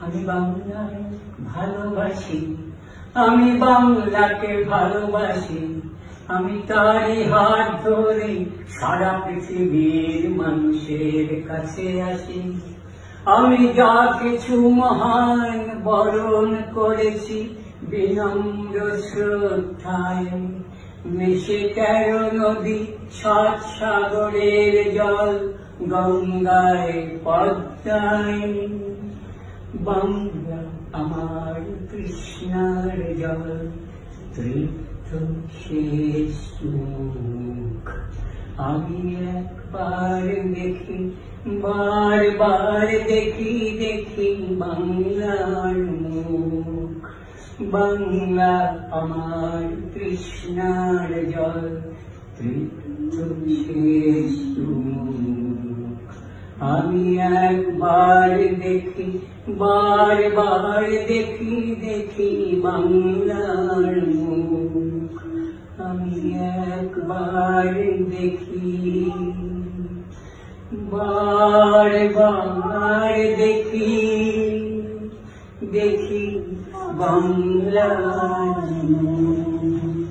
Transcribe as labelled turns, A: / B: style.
A: আমি বাংলায় ভালোবাসি, আমি বাংলাকে ভালোবাসি, আমি তারই হাত ধরে সারা পৃথিবীর মানুষের কাছে আসি। আমি যা কিছু মহান বরণ করেছি বিনম্র শ্রদ্ধায়, মিশে 13 নদী 7 সাগরের জল গঙ্গায় পদ্মায়। বাংলা আমার কৃষ্ণার জল, তৃপ্ত শেষ মুখ। আমি একবার দেখি, বারবার দেখি দেখি বাংলার মুখ। বাংলা আমার কৃষ্ণার জল, তৃপ্ত শেষ মুখ। আমি একবার দেখি, বারবার দেখি দেখি বাংলার মুখ। আমি একবার দেখি, বারবার দেখি দেখি বাংলার মুখ।